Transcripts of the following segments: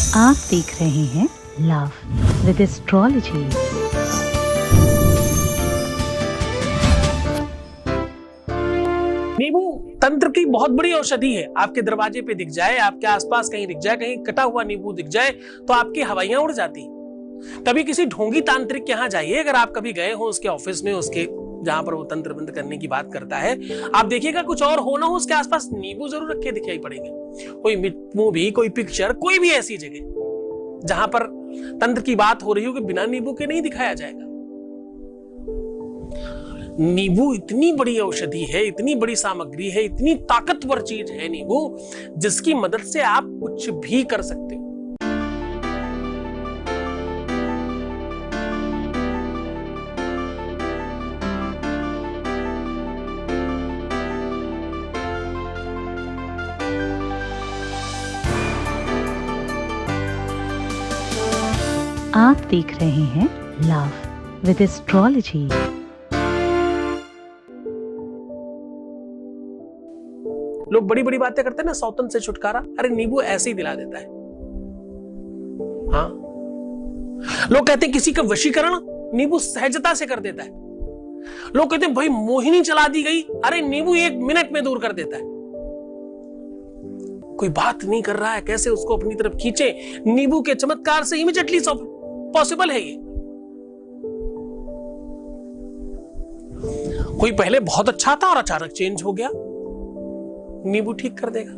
आप देख रहे हैं लव विद एस्ट्रोलॉजी। नींबू तंत्र की बहुत बड़ी औषधि है। आपके दरवाजे पे दिख जाए, आपके आसपास कहीं दिख जाए, कहीं कटा हुआ नींबू दिख जाए तो आपकी हवाइयां उड़ जाती। कभी किसी ढोंगी तांत्रिक के यहाँ जाइए, अगर आप कभी गए हो उसके ऑफिस में, उसके जहां पर वो तंत्र बंद करने की बात करता है, आप देखिएगा कुछ और हो ना हो, उसके आसपास नींबू जरूर रखे दिखाई पड़ेंगे। कोई मूवी, कोई पिक्चर, कोई भी ऐसी जगह जहां पर तंत्र की बात हो रही हो कि बिना नींबू के नहीं दिखाया जाएगा। नींबू इतनी बड़ी औषधि है, इतनी बड़ी सामग्री है, इतनी ताकतवर चीज है नींबू, जिसकी मदद से आप कुछ भी कर सकते हो। आप देख रहे हैं लव विद एस्ट्रोलॉजी। लोग बड़ी बड़ी बातें करते हैं ना, सौतन से छुटकारा, अरे नींबू ऐसे ही दिला देता है। हाँ, लोग कहते हैं किसी का वशीकरण नींबू सहजता से कर देता है। लोग कहते हैं भाई मोहिनी चला दी गई, अरे नींबू 1 मिनट में दूर कर देता है। कोई बात नहीं कर रहा है, कैसे उसको अपनी तरफ खींचे, नींबू के चमत्कार से इमीडिएटली पॉसिबल है ये। कोई पहले बहुत अच्छा था और अचानक चेंज हो गया, नींबू ठीक कर देगा।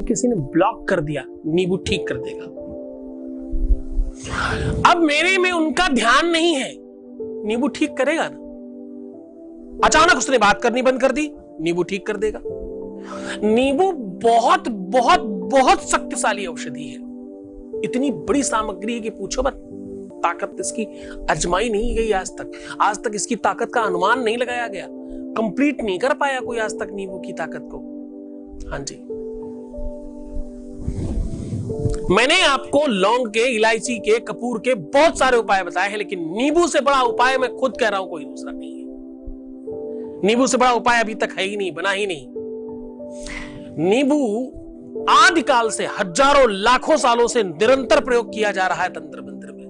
किसी ने ब्लॉक कर दिया, नींबू ठीक कर देगा। अब मेरे में उनका ध्यान नहीं है, नींबू ठीक करेगा ना। अचानक उसने बात करनी बंद कर दी, नींबू ठीक कर देगा। नींबू बहुत बहुत बहुत शक्तिशाली औषधि है, इतनी बड़ी सामग्री है कि पूछो मत। ताकत इसकी अजमाई नहीं गई आज तक इसकी ताकत का अनुमान नहीं लगाया गया, कंप्लीट नहीं कर पाया कोई आज तक नींबू की ताकत को। हाँ जी, मैंने आपको लौंग के, इलायची के, कपूर के बहुत सारे उपाय बताए हैं, लेकिन नींबू से बड़ा उपाय मैं खुद कह रहा हूं कोई दूसरा नहीं है। नींबू से बड़ा उपाय अभी तक है ही नहीं, बना ही नहीं। नींबू आदिकाल से, हजारों लाखों सालों से निरंतर प्रयोग किया जा रहा है तंत्र मंत्र में।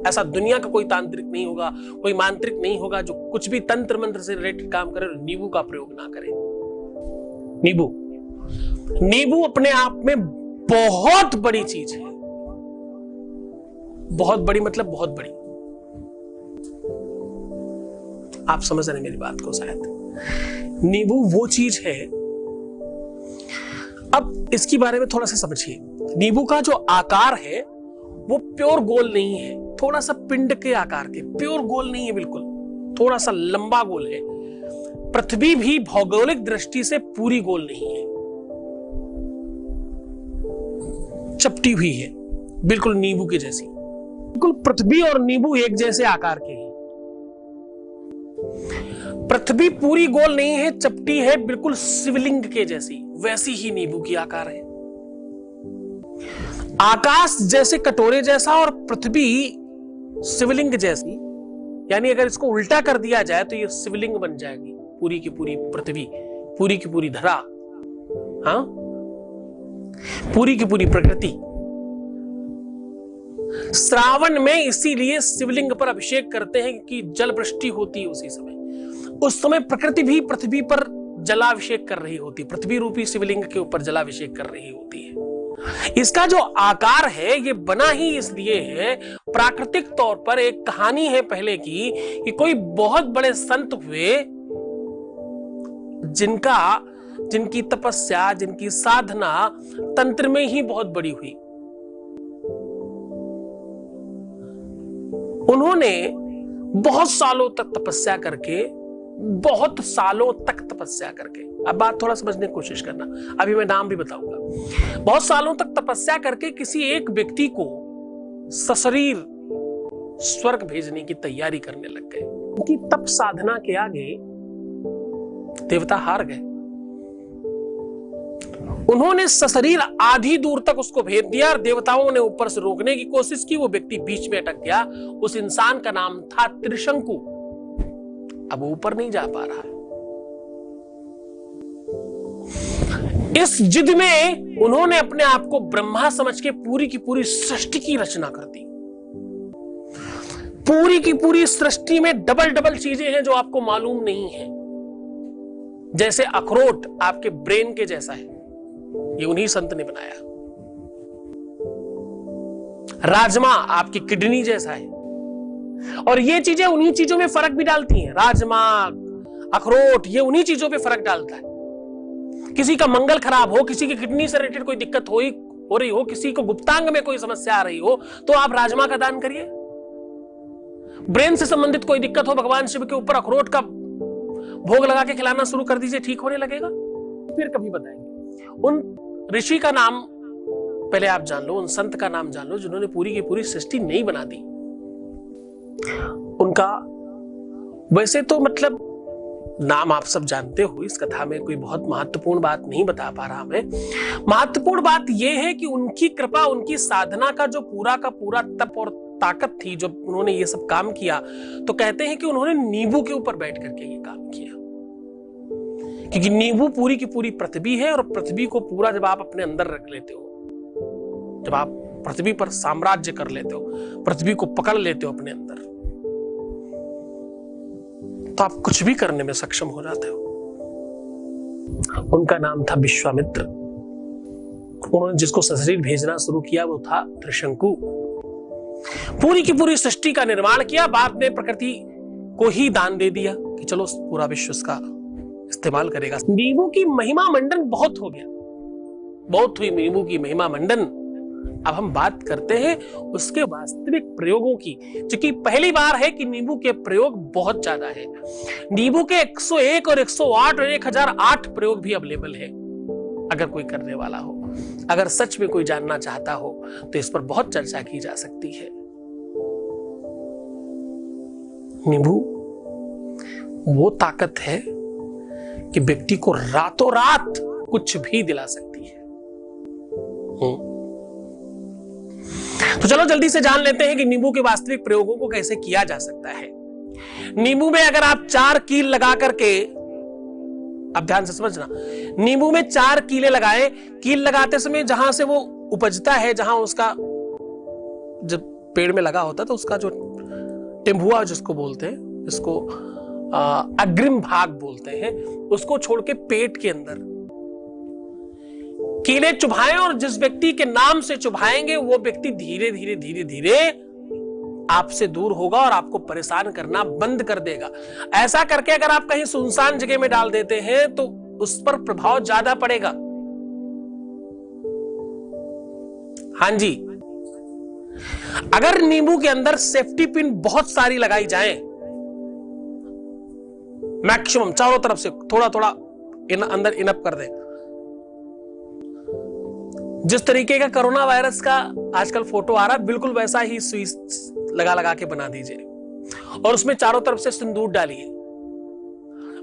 ऐसा दुनिया का कोई तांत्रिक नहीं होगा, कोई मांत्रिक नहीं होगा जो कुछ भी तंत्र मंत्र से रिलेटेड काम करे नींबू का प्रयोग ना करे। नींबू अपने आप में बहुत बड़ी चीज है, बहुत बड़ी मतलब बहुत बड़ी। आप समझ रहे हैं मेरी बात को शायद। नींबू वो चीज है, अब इसके बारे में थोड़ा सा समझिए। नींबू का जो आकार है वो प्योर गोल नहीं है, थोड़ा सा पिंड के आकार के, प्योर गोल नहीं है बिल्कुल, थोड़ा सा लंबा गोल है। पृथ्वी भी भौगोलिक दृष्टि से पूरी गोल नहीं है, चपटी हुई है, बिल्कुल नींबू के जैसी। बिल्कुल पृथ्वी और नींबू एक जैसे आकार के हैं। पृथ्वी पूरी गोल नहीं है, चपटी है, बिल्कुल शिवलिंग के जैसी, वैसी ही नींबू की आकार है। आकाश जैसे कटोरे जैसा और पृथ्वी शिवलिंग जैसी, यानी अगर इसको उल्टा कर दिया जाए तो ये शिवलिंग बन जाएगी, पूरी की पूरी पृथ्वी, पूरी की पूरी धरा, हाँ, पूरी की पूरी प्रकृति। श्रावण में इसीलिए शिवलिंग पर अभिषेक करते हैं कि जल वृष्टि होती है उसी समय। उस समय प्रकृति भी पृथ्वी पर जलाभिषेक कर रही होती है, पृथ्वी रूपी शिवलिंग के ऊपर जलाभिषेक कर रही होती है। इसका जो आकार है ये बना ही इसलिए है, प्राकृतिक तौर पर एक कहानी है पहले की कि कोई बहुत बड़े संत हुए जिनकी तपस्या, जिनकी साधना तंत्र में ही बहुत बड़ी हुई। उन्होंने बहुत सालों तक तपस्या करके, अब बात थोड़ा समझने की कोशिश करना, अभी मैं नाम भी बताऊंगा। बहुत सालों तक तपस्या करके किसी एक व्यक्ति को सशरीर स्वर्ग भेजने की तैयारी करने लग गए। उनकी तप साधना के आगे देवता हार गए। उन्होंने सशरीर आधी दूर तक उसको भेज दिया और देवताओं ने ऊपर से रोकने की कोशिश की, वो व्यक्ति बीच में अटक गया। उस इंसान का नाम था त्रिशंकु। अब ऊपर नहीं जा पा रहा है। इस जिद में उन्होंने अपने आप को ब्रह्मा समझ के पूरी की पूरी सृष्टि की रचना कर दी। पूरी की पूरी सृष्टि में डबल डबल चीजें हैं जो आपको मालूम नहीं है। जैसे अखरोट आपके ब्रेन के जैसा है, ये उन्हीं संत ने बनाया। राजमा आपकी किडनी जैसा है, और ये चीजें उन्हीं चीजों में फर्क भी डालती हैं। राजमा, अखरोट, ये उन्हीं चीजों पे फर्क डालता है। किसी का मंगल खराब हो, किसी की किडनी से रिलेटेड कोई दिक्कत हो रही हो, किसी को गुप्तांग में कोई समस्या आ रही हो, तो आप राजमा का दान करिए। ब्रेन से संबंधित कोई दिक्कत हो, भगवान शिव के ऊपर अखरोट का भोग लगा के खिलाना शुरू कर दीजिए, ठीक होने लगेगा। फिर कभी बताएंगे। उन ऋषि का नाम पहले आप जान लो, उन संत का नाम जान लो जिन्होंने पूरी की पूरी सृष्टि नहीं बना दी। उनका वैसे तो मतलब नाम आप सब जानते हो, इस कथा में कोई बहुत महत्वपूर्ण बात नहीं बता पा रहा मैं। महत्वपूर्ण बात यह है कि उनकी कृपा, उनकी साधना का जो पूरा का पूरा तप और ताकत थी, जब उन्होंने ये सब काम किया, तो कहते हैं कि उन्होंने नींबू के ऊपर बैठ करके ये काम किया। क्योंकि नींबू पूरी की पूरी पृथ्वी है, और पृथ्वी को पूरा जब आप अपने अंदर रख लेते हो, जब आप पृथ्वी पर साम्राज्य कर लेते हो, पृथ्वी को पकड़ लेते हो अपने अंदर, तो आप कुछ भी करने में सक्षम हो जाते हो। उनका नाम था विश्वामित्र। उन्होंने जिसको सशरीर भेजना शुरू किया वो था त्रिशंकु। पूरी की पूरी सृष्टि का निर्माण किया, बाद में प्रकृति को ही दान दे दिया कि चलो पूरा विश्व इसका इस्तेमाल करेगा। नींबू की महिमा मंडन बहुत हो गया, बहुत हुई नींबू की महिमा मंडन। अब हम बात करते हैं उसके वास्तविक प्रयोगों की, क्योंकि पहली बार है कि नींबू के प्रयोग बहुत ज्यादा है। नींबू के 101 और 108 और 1008 प्रयोग भी अवेलेबल है। अगर कोई करने वाला हो, अगर सच में कोई जानना चाहता हो, तो इस पर बहुत चर्चा की जा सकती है। नींबू वो ताकत है कि व्यक्ति को रातों रात कुछ भी दिला सकती है। तो चलो जल्दी से जान लेते हैं कि नींबू के वास्तविक प्रयोगों को कैसे किया जा सकता है। नींबू में अगर आप 4 कील लगा करके, अब ध्यान से समझना, नींबू में 4 कीले लगाए। कील लगाते समय जहां से वो उपजता है, जहां उसका जब पेड़ में लगा होता है, तो उसका जो टिम्बुआ जिसको बोलते हैं, इसको अग्रिम भाग बोलते हैं, उसको छोड़ के पेट के अंदर कीले चुभाएं, और जिस व्यक्ति के नाम से चुभाएंगे वो व्यक्ति धीरे धीरे धीरे धीरे आपसे दूर होगा और आपको परेशान करना बंद कर देगा। ऐसा करके अगर आप कहीं सुनसान जगह में डाल देते हैं तो उस पर प्रभाव ज्यादा पड़ेगा। हां जी, अगर नींबू के अंदर सेफ्टी पिन बहुत सारी लगाई जाए, मैक्सिमम चारों तरफ से थोड़ा थोड़ा अंदर इनअप कर दें। जिस तरीके का कोरोना वायरस का आजकल फोटो आ रहा है, बिल्कुल वैसा ही सुई लगा लगा के बना दीजिए, और उसमें चारों तरफ से सिंदूर डालिए,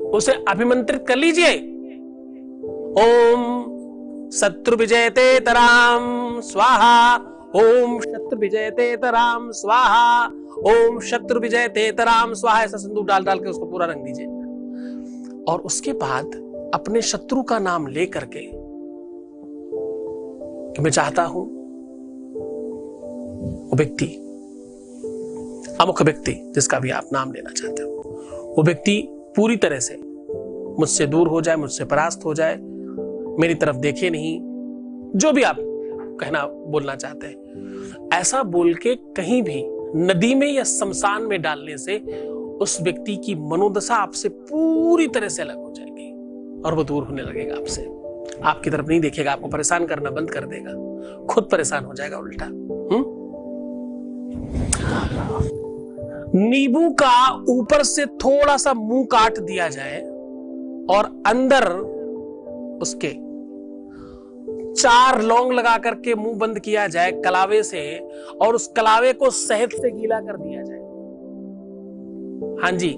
उसे अभिमंत्रित कर लीजिए। ओम शत्रु विजयते तराम स्वाहा, ओम शत्रु विजयते तराम स्वाहा, ओम शत्रु विजयते तराम स्वाहा, ऐसा सिंदूर डाल डाल के उसको पूरा रंग दीजिए। और उसके बाद अपने शत्रु का नाम ले करके कि मैं चाहता हूं वो व्यक्ति, अमुक व्यक्ति, जिसका भी आप नाम लेना चाहते हो, वो व्यक्ति पूरी तरह से मुझसे दूर हो जाए, मुझसे परास्त हो जाए, मेरी तरफ देखे नहीं, जो भी आप कहना बोलना चाहते हैं, ऐसा बोल के कहीं भी नदी में या शमशान में डालने से उस व्यक्ति की मनोदशा आपसे पूरी तरह से अलग हो जाएगी और वो दूर होने लगेगा आपसे, आपकी तरफ नहीं देखेगा, आपको परेशान करना बंद कर देगा, खुद परेशान हो जाएगा उल्टा। नींबू का ऊपर से थोड़ा सा मुंह काट दिया जाए और अंदर उसके 4 लौंग लगा करके मुंह बंद किया जाए कलावे से, और उस कलावे को शहद से गीला कर दिया जाए। हां जी,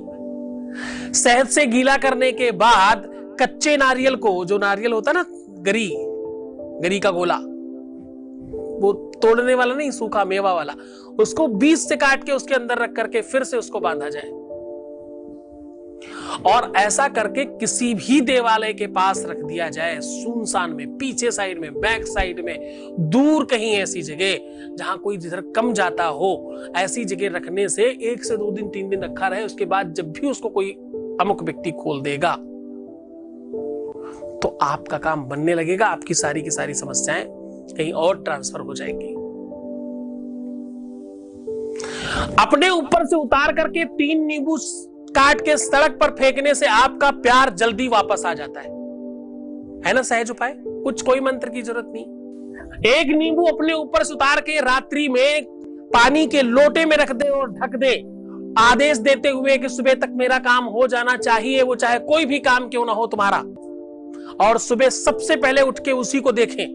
शहद से गीला करने के बाद कच्चे नारियल को, जो नारियल होता है ना, गरी का गोला, वो तोड़ने वाला नहीं, सूखा मेवा वाला, उसको बीच से काट के उसके अंदर रख करके फिर से उसको बांधा जाए और ऐसा करके किसी भी देवालय के पास रख दिया जाए, सुनसान में, पीछे साइड में, बैक साइड में, दूर कहीं ऐसी जगह जहां कोई जिधर कम जाता हो, ऐसी जगह रखने से 1 से 2 दिन 3 दिन रखा रहे। उसके बाद जब भी उसको कोई अमुक व्यक्ति खोल देगा तो आपका काम बनने लगेगा, आपकी सारी की सारी समस्याएं कहीं और ट्रांसफर हो जाएंगी। अपने ऊपर से उतार करके 3 नींबू काट के सड़क पर फेंकने से आपका प्यार जल्दी वापस आ जाता है ना सहज उपाय, कुछ कोई मंत्र की जरूरत नहीं। 1 नींबू अपने ऊपर से उतार के रात्रि में पानी के लोटे में रख दे और ढक दे, आदेश देते हुए कि सुबह तक मेरा काम हो जाना चाहिए, वो चाहे कोई भी काम क्यों ना हो तुम्हारा, और सुबह सबसे पहले उठ के उसी को देखें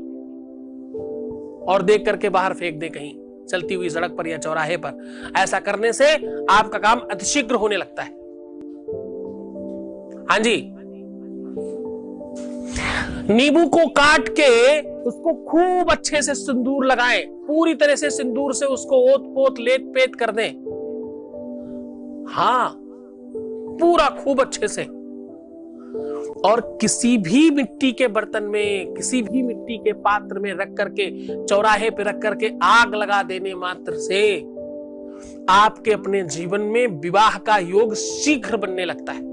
और देख करके बाहर फेंक दे कहीं चलती हुई सड़क पर या चौराहे पर। ऐसा करने से आपका काम अतिशीघ्र होने लगता है। हाँ जी, नींबू को काट के उसको खूब अच्छे से सिंदूर लगाएं, पूरी तरह से सिंदूर से उसको ओत पोत लेत पेत कर दें। हाँ, पूरा खूब अच्छे से। और किसी भी मिट्टी के बर्तन में, किसी भी मिट्टी के पात्र में रख करके, चौराहे पे रख करके आग लगा देने मात्र से आपके अपने जीवन में विवाह का योग शीघ्र बनने लगता है।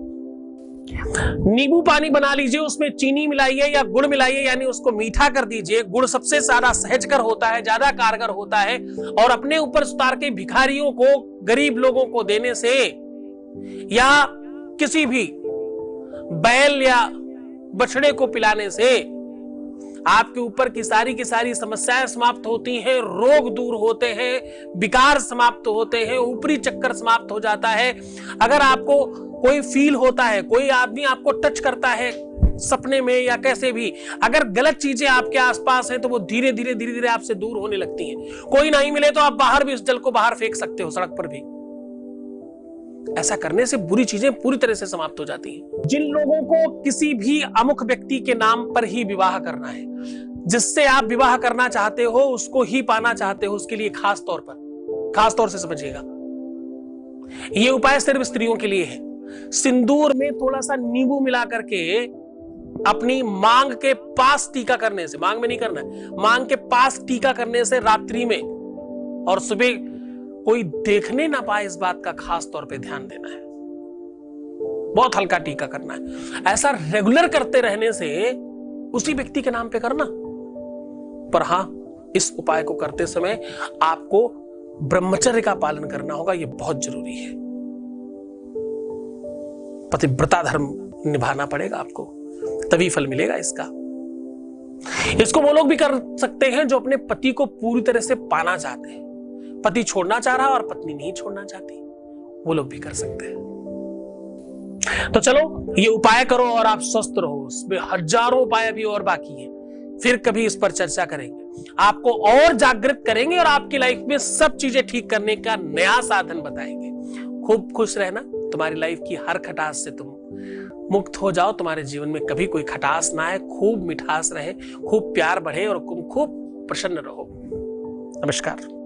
नींबू पानी बना लीजिए, उसमें चीनी मिलाइए या गुड़ मिलाइए, यानी उसको मीठा कर दीजिए। गुड़ सबसे ज्यादा सहजकर होता है, ज्यादा कारगर होता है, और अपने ऊपर उतार के भिखारियों को, गरीब लोगों को देने से, या किसी भी बैल या बछड़े को पिलाने से आपके ऊपर की सारी समस्याएं समाप्त होती हैं, रोग दूर होते हैं, विकार समाप्त होते हैं, ऊपरी चक्कर समाप्त हो जाता है। अगर आपको कोई फील होता है, कोई आदमी आपको टच करता है सपने में या कैसे भी, अगर गलत चीजें आपके आसपास हैं तो वो धीरे धीरे आपसे दूर होने लगती हैं। कोई नहीं मिले तो आप बाहर भी उस जल को बाहर फेंक सकते हो, सड़क पर भी। ऐसा करने से बुरी चीजें पूरी तरह से समाप्त हो जाती हैं। जिन लोगों को किसी भी अमुक व्यक्ति के नाम पर ही विवाह करना है, जिससे आप विवाह करना चाहते हो, उसको ही पाना चाहते हो, उसके लिए खास तौर से समझिएगा, ये उपाय सिर्फ स्त्रियों के लिए है। सिंदूर में थोड़ा सा नींबू मिला करके अपनी मांग के पास टीका करने से, मांग में नहीं करना है, मांग के पास टीका करने से रात्रि में और सुबह कोई देखने ना पाए, इस बात का खास तौर पे ध्यान देना है। बहुत हल्का टीका करना है। ऐसा रेगुलर करते रहने से उसी व्यक्ति के नाम पे करना। पर हां, इस उपाय को करते समय आपको ब्रह्मचर्य का पालन करना होगा, यह बहुत जरूरी है। पतिव्रता धर्म निभाना पड़ेगा आपको, तभी फल मिलेगा इसका। इसको वो लोग भी कर सकते हैं जो अपने पति को पूरी तरह से पाना चाहते हैं। पति छोड़ना चाह रहा और पत्नी नहीं छोड़ना चाहती, वो लोग भी कर सकते हैं। तो चलो, ये उपाय करो और आप स्वस्थ रहो। इसमें हजारों उपाय भी और बाकी हैं, फिर कभी इस पर चर्चा करेंगे, आपको और जागृत करेंगे और आपकी लाइफ में सब चीजें ठीक करने का नया साधन बताएंगे। खूब खुश रहना, तुम्हारी लाइफ की हर खटास से तुम मुक्त हो जाओ, तुम्हारे जीवन में कभी कोई खटास ना आए, खूब मिठास रहे, खूब प्यार बढ़े और तुम खूब प्रसन्न रहो। नमस्कार।